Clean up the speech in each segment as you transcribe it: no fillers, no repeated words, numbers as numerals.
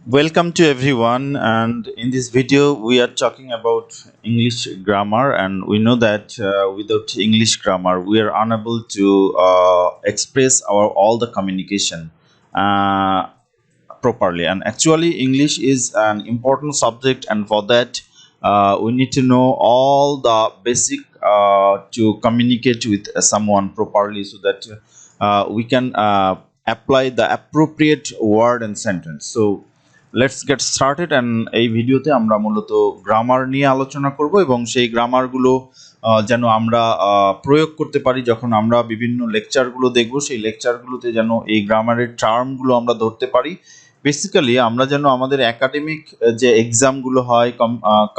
Welcome to everyone, and in this video we are talking about English grammar, and we know that without English grammar we are unable to express our all the communication uh, properly. And actually English is an important subject, and for that we need to know all the basic to communicate with someone properly, so that we can apply the appropriate word and sentence. So let's get started. And এই ভিডিওতে আমরা মূলত grammar নিয়ে আলোচনা করব এবং সেই গ্রামারগুলো যেন আমরা প্রয়োগ করতে পারি যখন আমরা বিভিন্ন লেকচারগুলো দেখব। সেই লেকচারগুলোতে যেন এই গ্রামারের টার্মগুলো আমরা ধরতে পারি। বেসিক্যালি আমরা যেন আমাদের একাডেমিক যে এক্সামগুলো হয়,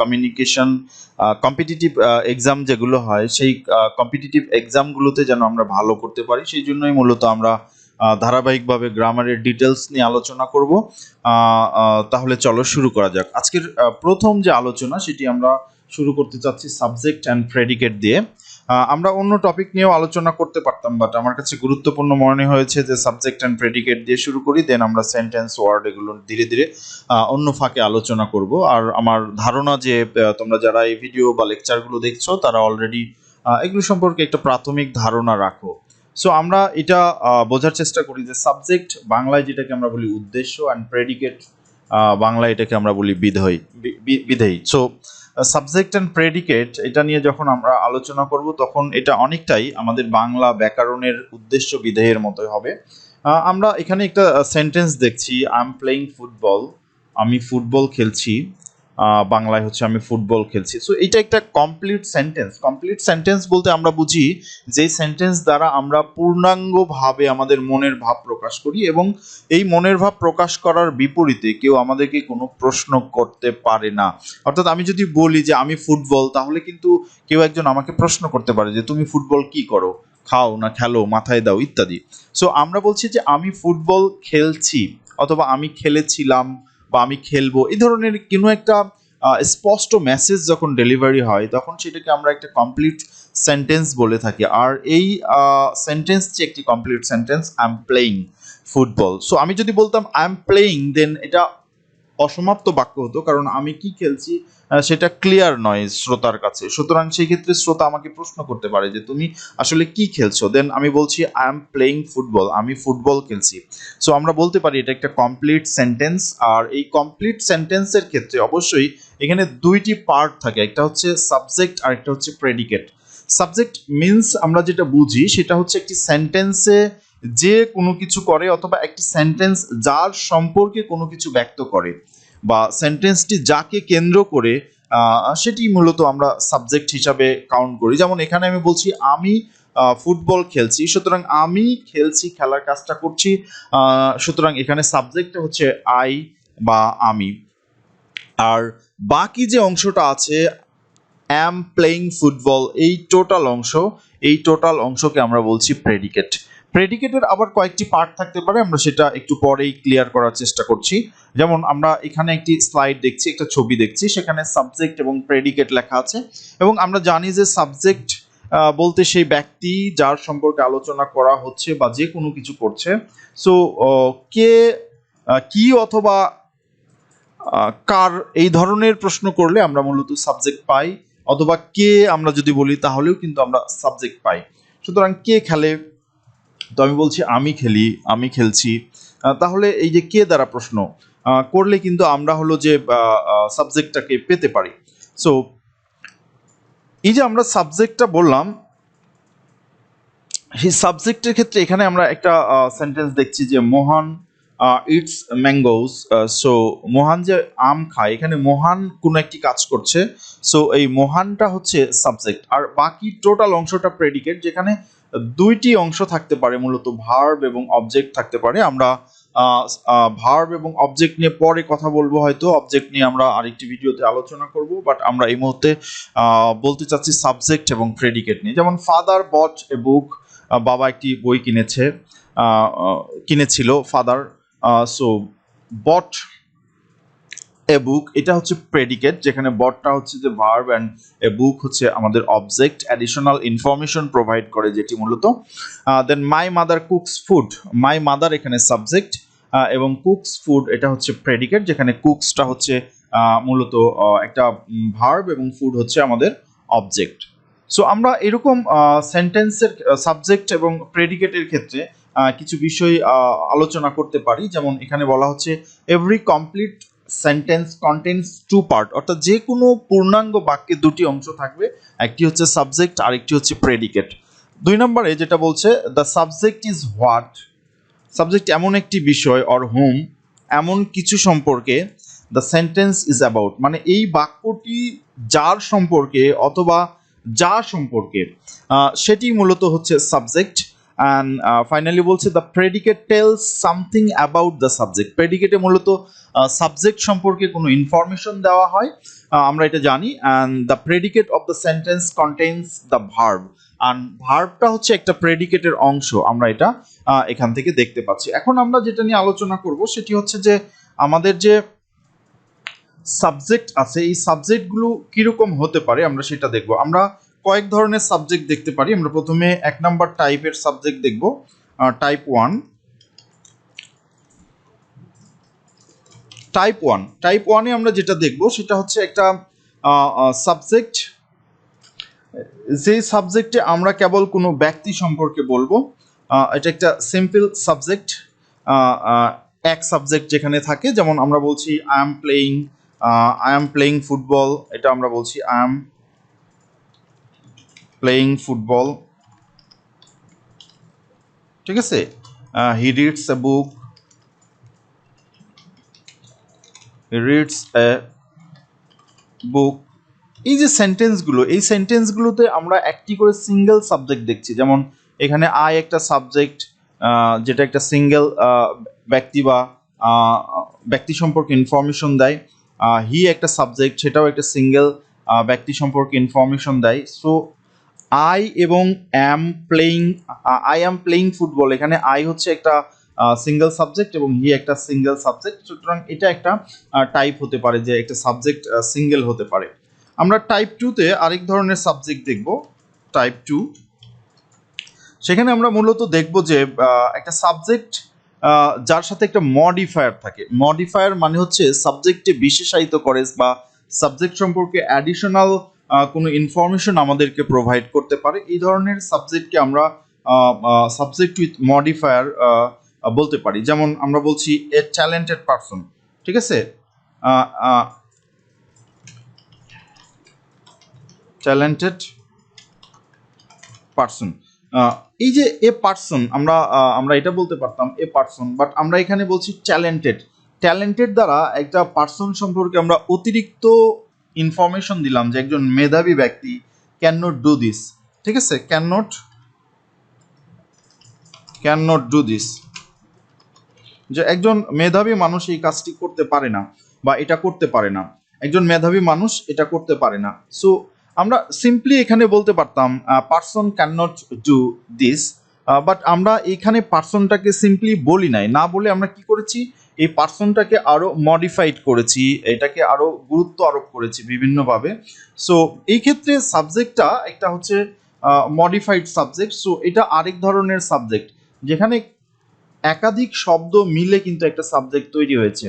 কমিউনিকেশন কম্পিটিটিভ এক্সাম যেগুলো হয়, সেই কম্পিটিটিভ এক্সামগুলোতে যেন আমরা ভালো করতে পারি। সেই জন্যই মূলত আমরা ধারাবাহিকভাবে গ্রামারের ডিটেলস নিয়ে আলোচনা করব। তাহলে চলো শুরু করা যাক। আজকের প্রথম যে আলোচনা সেটি আমরা শুরু করতে চাচ্ছি সাবজেক্ট অ্যান্ড প্রেডিকেট দিয়ে। আমরা অন্য টপিক নিয়েও আলোচনা করতে পারতাম, বাট আমার কাছে গুরুত্বপূর্ণ মনে হয়েছে যে সাবজেক্ট অ্যান্ড প্রেডিকেট দিয়ে শুরু করি, দেন আমরা সেন্টেন্স ওয়ার্ড এগুলো ধীরে ধীরে অন্য ফাঁকে আলোচনা করব। আর আমার ধারণা যে তোমরা যারা এই ভিডিও বা লেকচারগুলো দেখছো তারা অলরেডি এগুলো সম্পর্কে একটা প্রাথমিক ধারণা রাখো। সো আমরা এটা বোঝার চেষ্টা করি যে সাবজেক্ট বাংলায় যেটাকে আমরা বলি উদ্দেশ্য, অ্যান্ড প্রেডিকেট বাংলায় এটাকে আমরা বলি বিধেয়। সো সাবজেক্ট অ্যান্ড প্রেডিকেট এটা নিয়ে যখন আমরা আলোচনা করব তখন এটা অনেকটাই আমাদের বাংলা ব্যাকরণের উদ্দেশ্য বিধেয়ের মতোই হবে। আমরা এখানে একটা সেন্টেন্স দেখছি, আই এম প্লেইং ফুটবল, আমি ফুটবল খেলছি। বাংলায় হচ্ছে আমি ফুটবল খেলছি। সো এটা একটা কমপ্লিট সেন্টেন্স। কমপ্লিট সেন্টেন্স বলতে আমরা বুঝি যেই সেন্টেন্স দ্বারা আমরা পূর্ণাঙ্গভাবে আমাদের মনের ভাব প্রকাশ করি, এবং এই মনের ভাব প্রকাশ করার বিপরীতে কেউ আমাদেরকে কোনো প্রশ্ন করতে পারে না। অর্থাৎ আমি যদি বলি যে আমি ফুটবল, তাহলে কিন্তু কেউ একজন আমাকে প্রশ্ন করতে পারে যে তুমি ফুটবল কি করো, খাও না খেলো, মাথায় দাও ইত্যাদি। সো আমরা বলছি যে আমি ফুটবল খেলছি, অথবা আমি খেলেছিলাম, বা আমি খেলবো, এই ধরনের কোনো একটা স্পষ্ট মেসেজ যখন ডেলিভারি হয় তখন সেটাকে আমরা একটা কমপ্লিট সেন্টেন্স বলে থাকি। আর এই সেন্টেন্সটি একটি complete sentence, I am playing football. So আমি যদি বলতাম আই এম প্লেইং, দেন এটা অসমাপ্ত বাক্য হতো, কারণ আমি কি খেলছি সেটা ক্লিয়ার নয় শ্রোতার কাছে। সুতরাং সেই ক্ষেত্রে শ্রোতা আমাকে প্রশ্ন করতে পারে যে তুমি আসলে কি খেলছো, দেন আমি বলছি আই এম প্লেইং ফুটবল, আমি ফুটবল খেলছি। সো আমরা বলতে পারি এটা একটা কমপ্লিট সেন্টেন্স। আর এই কমপ্লিট সেন্টেন্সের ক্ষেত্রে অবশ্যই এখানে দুইটি পার্ট থাকে, একটা হচ্ছে সাবজেক্ট আর একটা হচ্ছে প্রেডিকেট। সাবজেক্ট মিনস আমরা যেটা বুঝি সেটা হচ্ছে একটি সেন্টেন্সে যে কোনো কিছু করে, অথবা একটি সেন্টেন্স যার সম্পর্কে কোনো কিছু ব্যক্ত করে, বা সেন্টেন্সটি যাকে কেন্দ্র করে সেটি মূলত আমরা সাবজেক্ট হিসাবে কাউন্ট করি। যেমন এখানে আমি বলছি আমি ফুটবল খেলছি, সুতরাং আমি খেলছি, খেলার কাজটা করছি, সুতরাং এখানে সাবজেক্টটা হচ্ছে আই বা আমি। আর বাকি যে অংশটা আছে অ্যাম প্লেইং ফুটবল, এই টোটাল অংশকে আমরা বলছি প্রেডিকেট। প্রেডিকেটের আবার কয়েকটি পার্ট থাকতে পারে, আমরা সেটা একটু পরেই ক্লিয়ার করার চেষ্টা করছি। যেমন আমরা এখানে একটি স্লাইড দেখছি, একটা ছবি দেখছি, সেখানে সাবজেক্ট এবং প্রেডিকেট লেখা আছে, এবং আমরা জানি যে সাবজেক্ট বলতে সেই ব্যক্তি যার সম্পর্কে আলোচনা করা হচ্ছে বা যে কোনো কিছু করছে। সো কে, কি অথবা কার, এই ধরনের প্রশ্ন করলে আমরা মূলত সাবজেক্ট পাই, অথবা কে আমরা যদি বলি তাহলেও কিন্তু আমরা সাবজেক্ট পাই। সুতরাং কে খেলে, তো আমি বলছি আমি খেলি, আমি খেলছি, তাহলে এই যে কে দ্বারা প্রশ্ন করলে কিন্তু আমরা হলো যে সাবজেক্টটাকে পেতে পারি। সো এই যে আমরা সাবজেক্টটা বললাম, সেই সাবজেক্টের ক্ষেত্রে এখানে আমরা একটা সেন্টেন্স দেখছি যে মোহন ইটস ম্যাঙ্গোস। সো মোহান যে আম খায়, এখানে মোহান কোনো একটি কাজ করছে, সো এই মোহানটা হচ্ছে সাবজেক্ট। আর বাকি টোটাল অংশটা প্রেডিকেট, যেখানে দুইটি অংশ থাকতে পারে, মূলত ভার্ব এবং অবজেক্ট থাকতে পারে। আমরা ভার্ব এবং অবজেক্ট নিয়ে পরে কথা বলবো, হয়তো অবজেক্ট নিয়ে আমরা আরেকটি ভিডিওতে আলোচনা করব, বাট আমরা এই মুহূর্তে বলতে চাচ্ছি সাবজেক্ট এবং প্রেডিকেট নিয়ে। যেমন ফাদার বট এ বুক, বাবা একটি বই কিনেছিল ফাদার। সো বট এ বুক, এটা হচ্ছে প্রেডিকেট, যেখানে বটটা হচ্ছে যে ভার্ব অ্যান্ড এ বুক হচ্ছে আমাদের অবজেক্ট, অ্যাডিশনাল ইনফরমেশন প্রোভাইড করে যেটি মূলত। Then my mother cooks food, my mother এখানে সাবজেক্ট, এবং কুকস ফুড এটা হচ্ছে প্রেডিকেট, যেখানে কুকসটা হচ্ছে মূলত একটা ভার্ব এবং ফুড হচ্ছে আমাদের অবজেক্ট। সো আমরা এরকম সেন্টেন্সের সাবজেক্ট এবং প্রেডিকেটের ক্ষেত্রে কিছু বিষয় আলোচনা করতে পারি। যেমন এখানে বলা হচ্ছে every complete sentence contains two part, অর্থাৎ যে কোনো পূর্ণাঙ্গ বাক্যে দুটি অংশ থাকবে, একটি হচ্ছে সাবজেক্ট আর একটি হচ্ছে প্রেডিকেট। 2 নম্বরে যেটা বলছে the subject is what, subject এমন একটি বিষয় অর হোম এমন কিছু সম্পর্কে, দ্য সেন্টেন্স ইজ অ্যাবাউট মানে এই বাক্যটি যার সম্পর্কে অথবা যা সম্পর্কে, সেটি মূলত হচ্ছে সাবজেক্ট। অ্যান্ড ফাইনালি বলছে the predicate tells something about the subject, প্রেডিকেটে মূলত সাবজেক্ট সম্পর্কে কোনো ইনফরমেশন দেওয়া হয়, আমরা এটা জানি। And the predicate of the sentence contains the verb, আর ভার্বটা হচ্ছে একটা প্রেডিকেটের অংশ, আমরা এটা এখান থেকে দেখতে পাচ্ছি। এখন আমরা যেটা নিয়ে আলোচনা করব সেটি হচ্ছে যে আমাদের যে সাবজেক্ট আছে এই সাবজেক্টগুলো কিরকম হতে পারে আমরা সেটা দেখব। আমরা কয়েক ধরনের সাবজেক্ট দেখতে পারি। আমরা প্রথমে 1 নম্বর টাইপের সাবজেক্ট দেখব, টাইপ 1। টাইপ 1 এ আমরা যেটা দেখব সেটা হচ্ছে একটা সাবজেক্ট, যে সাবজেক্টে আমরা কেবল কোনো ব্যক্তি সম্পর্কে বলবো। এটা একটা সিম্পল সাবজেক্ট, এক সাবজেক্ট যেখানে থাকে, যেমন আমরা বলছি আই এম প্লেইং ফুটবল, এটা আমরা বলছি আই এম প্লেইং ফুটবল, ঠিক আছে। He reads a book, he reads a book. এই যে সেন্টেন্সগুলো, এই সেন্টেন্সগুলোতে আমরা একটি করে সিঙ্গেল সাবজেক্ট দেখছি। যেমন এখানে আই একটা সাবজেক্ট, যেটা একটা সিঙ্গেল ব্যক্তি বা ব্যক্তি সম্পর্কে ইনফরমেশন দেয়। হি একটা সাবজেক্ট, সেটাও একটা সিঙ্গেল ব্যক্তি সম্পর্কে ইনফরমেশন দেয়। সো আই এবং আই অ্যাম প্লেইং ফুটবল, এখানে আই হচ্ছে একটা সিঙ্গেল সাবজেক্ট এবং হি একটা সিঙ্গেল সাবজেক্ট, সুতরাং এটা একটা টাইপ হতে পারে যে একটা সাবজেক্ট সিঙ্গেল হতে পারে। আমরা টাইপ 2-তে আরেক ধরনের সাবজেক্ট দেখব, টাইপ 2। সেখানে আমরা মূলত দেখব যে একটা সাবজেক্ট যার সাথে একটা মডিফায়ার থাকে। মডিফায়ার মানে হচ্ছে সাবজেক্টে বিশেষায়িত করে বা সাবজেক্ট সম্পর্কে অ্যাডিশনাল কোনো ইনফরমেশন আমাদেরকে প্রোভাইড করতে পারে। এই ধরনের সাবজেক্টকে আমরা সাবজেক্ট উইথ মডিফায়ার বলতে পারি। যেমন আমরা বলছি এ ট্যালেন্টেড পারসন, ঠিক আছে, ট্যালেন্টেড পারসন। এই যে এ পারসন, আমরা এটা বলতে পারতাম এ পারসন, বাট আমরা এখানে বলছি ট্যালেন্টেড। ট্যালেন্টেড দ্বারা একটা পারসন সম্পর্কে আমরা অতিরিক্ত ইনফরমেশন দিলাম যে একজন মেধাবী ব্যক্তি ক্যান নট ডু দিস, ঠিক আছে, ক্যান নট ডু দিস, যে একজন মেধাবী মানুষ এই কাজটি করতে পারে না বা এটা করতে পারে না, একজন মেধাবী মানুষ এটা করতে পারে না। সো আমরা সিম্পলি এখানে বলতে পারতাম person can not do this, but আমরা এখানে পারসনটাকে সিম্পলি বলি নাই, না বলে আমরা কি করেছি, এই পারসনটাকে আরো মডিফাইড করেছি, এটাকে আরো গুরুত্ব আরোপ করেছি বিভিন্নভাবে। সো এই ক্ষেত্রে সাবজেক্টটা একটা হচ্ছে মডিফাইড সাবজেক্ট। সো এটা আরেক ধরনের সাবজেক্ট যেখানে একাধিক শব্দ মিলে কিন্তু একটা সাবজেক্ট তৈরি হয়েছে,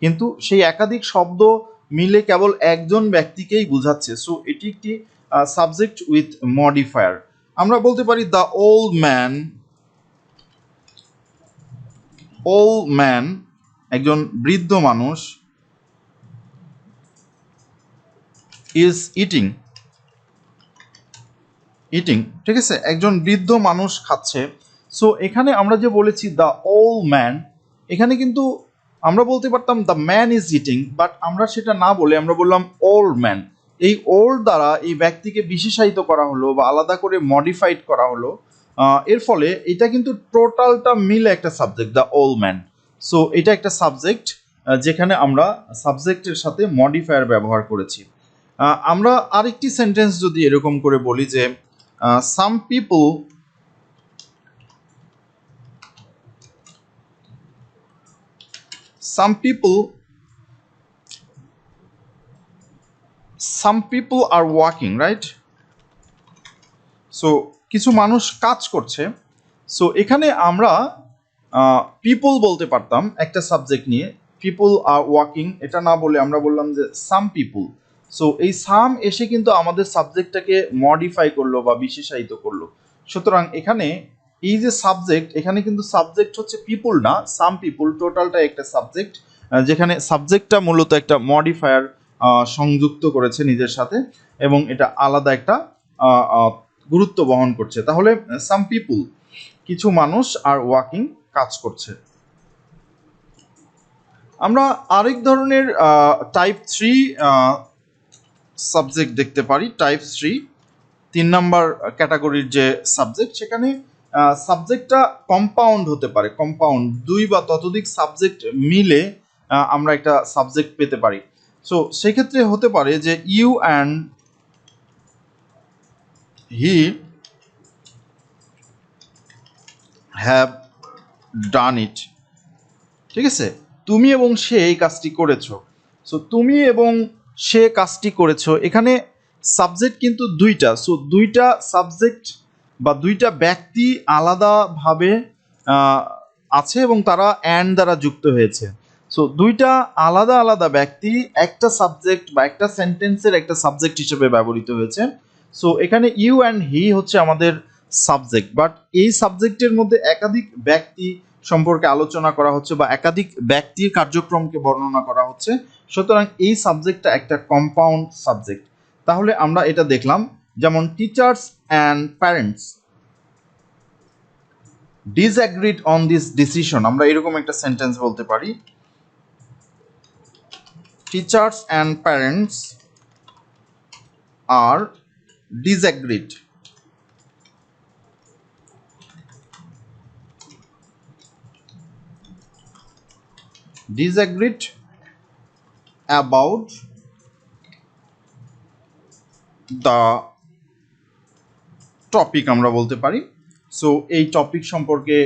কিন্তু সেই একাধিক শব্দ মিলে কেবল একজন ব্যক্তিকেই বোঝাচ্ছে। সো এটি একটি সাবজেক্ট উইথ মডিফায়ার। আমরা বলতে পারি দ্য ওল্ড ম্যান একজন বৃদ্ধ মানুষ, ইজ ইটিং, ঠিক আছে, একজন বৃদ্ধ মানুষ খাচ্ছে। সো এখানে আমরা যে বলেছি দ্য ওল্ড ম্যান, এখানে কিন্তু আমরা বলতে পারতাম the man is eating, but আমরা সেটা না বলে আমরা বললাম ওল্ড ম্যান। এই ওল্ড দ্বারা এই ব্যক্তিকে বিশেষায়িত করা হলো বা আলাদা করে মডিফাইড করা হলো, এর ফলে এটা কিন্তু টোটালটা মিলে একটা subject, the old man. So এটা একটা সাবজেক্ট যেখানে আমরা সাবজেক্টের সাথে মডিফায়ার ব্যবহার করেছি। আমরা আরেকটি সেন্টেন্স যদি এরকম করে বলি যে some people are working, right? So কিছু মানুষ কাজ করছে। সো এখানে আমরা পিপল বলতে পারতাম একটা সাবজেক্ট নিয়ে, পিপল আর ওয়াকিং, এটা না বলে আমরা বললাম যে সাম পিপল। সো এই সাম এসে কিন্তু আমাদের সাবজেক্টটাকে মডিফাই করলো বা বিশেষায়িত করলো। সুতরাং এখানে এই যে সাবজেক্ট, এখানে কিন্তু সাবজেক্ট হচ্ছে পিপল না, সাম পিপল, টোটালটা একটা সাবজেক্ট, যেখানে সাবজেক্টটা মূলত একটা মডিফায়ার সংযুক্ত করেছে নিজের সাথে এবং এটা আলাদা একটা গুরুত্ব বহন করছে। তাহলে সাম পিপল, কিছু মানুষ আর ওয়াকিং, কাজ করছে। আমরা আরেক ধরনের টাইপ 3 সাবজেক্ট দেখতে পারি। টাইপ 3 নাম্বার ক্যাটাগরির যে সাবজেক্ট, সেখানে সাবজেক্টটা কম্পাউন্ড হতে পারে। কম্পাউন্ড, দুই বা ততোধিক সাবজেক্ট মিলে আমরা একটা সাবজেক্ট পেতে পারি। সো সেক্ষেত্রে হতে পারে যে you and he have done it. ঠিক আছে, তুমি এবং সে এই কাজটি করেছো। সো তুমি এবং সে কাজটি করেছো, এখানে সাবজেক্ট কিন্তু দুইটা। সো দুইটা সাবজেক্ট বা দুইটা ব্যক্তি আলাদাভাবে আছে এবং তারা অ্যান্ড দ্বারা যুক্ত হয়েছে। সো দুইটা আলাদা আলাদা ব্যক্তি একটা সাবজেক্ট বা একটা সেন্টেন্সের একটা সাবজেক্ট হিসেবে ব্যবহৃত হয়েছে। সো এখানে ইউ অ্যান্ড হি হচ্ছে আমাদের সাবজেক্ট, বাট এই সাবজেক্টের মধ্যে একাধিক ব্যক্তি সম্পর্কে আলোচনা করা হচ্ছে বা একাধিক ব্যক্তির কার্যক্রমকে বর্ণনা করা হচ্ছে। সুতরাং এই সাবজেক্টটা একটা কম্পাউন্ড সাবজেক্ট। তাহলে আমরা এটা দেখলাম, যেমন teachers and parents disagreed on this decision, আমরা এরকম একটা সেন্টেন্স বলতে পারি, teachers and parents are disagreed about the topic আমরা বলতে পারি। সো এই টপিক সম্পর্কে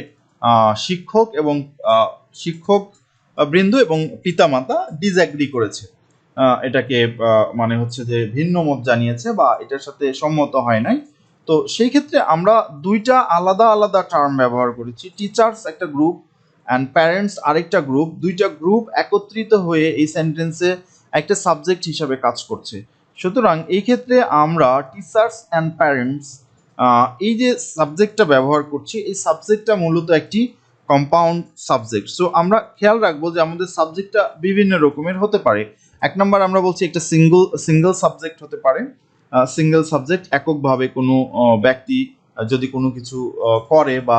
শিক্ষক এবং শিক্ষক বৃন্দ এবং পিতামাতা ডিসঅ্যাগ্রি করেছে, এটাকে মানে হচ্ছে যে ভিন্ন মত জানিয়েছে বা এটার সাথে সম্মত হয় নাই। তো সেই ক্ষেত্রে আমরা দুইটা আলাদা আলাদা টার্ম ব্যবহার করেছি। টিচার্স একটা গ্রুপ অ্যান্ড প্যারেন্টস আরেকটা গ্রুপ, দুইটা গ্রুপ একত্রিত হয়ে এই সেন্টেন্সে একটা সাবজেক্ট হিসাবে কাজ করছে। সুতরাং এই ক্ষেত্রে আমরা টিচার্স অ্যান্ড প্যারেন্টস এই যে সাবজেক্টটা ব্যবহার করছি, এই সাবজেক্টটা মূলত একটি কম্পাউন্ড সাবজেক্ট। সো আমরা খেয়াল রাখবো যে আমাদের সাবজেক্টটা বিভিন্ন রকমের হতে পারে। এক নম্বর আমরা বলছি একটা সিঙ্গেল সাবজেক্ট হতে পারে। সিঙ্গেল সাবজেক্ট, এককভাবে কোনো ব্যক্তি যদি কোনো কিছু করে বা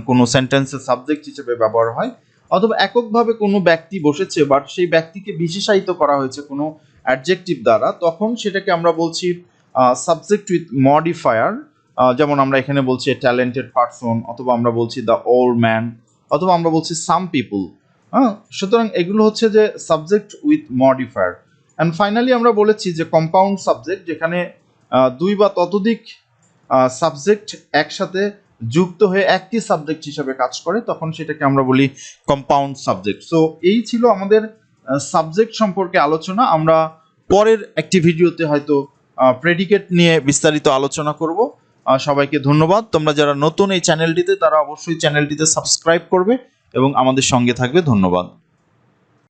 কোনো সেন্টেন্সের সাবজেক্ট হিসেবে ব্যবহার হয়, অথবা এককভাবে কোনো ব্যক্তি বসেছে বাট সেই ব্যক্তিকে বিশেষায়িত করা হয়েছে কোনো অ্যাডজেক্টিভ দ্বারা, তখন সেটাকে আমরা বলছি সাবজেক্ট উইথ মডিফায়ার। যেমন আমরা এখানে বলছি ট্যালেন্টেড পারসন, অথবা আমরা বলছি দ্য ওল্ড ম্যান, অথবা আমরা বলছি সাম পিপল। হ্যাঁ, সুতরাং এগুলো হচ্ছে যে subject with modifier. And finally আমরা বলেছি যে কম্পাউন্ড সাবজেক্ট, যেখানে দুই বা ততোধিক সাবজেক্ট একসাথে যুক্ত হয়ে একটি সাবজেক্ট হিসাবে কাজ করে, তখন সেটাকে আমরা বলি কম্পাউন্ড সাবজেক্ট। সো এই ছিল আমাদের সাবজেক্ট সম্পর্কে আলোচনা। আমরা পরের একটি ভিডিওতে হয়তো প্রেডিকেট নিয়ে বিস্তারিত আলোচনা করব। সবাইকে ধন্যবাদ। তোমরা যারা নতুন এই চ্যানেলটিতে, তারা অবশ্যই চ্যানেলটিতে সাবস্ক্রাইব করবে এবং আমাদের সঙ্গে থাকবে। ধন্যবাদ।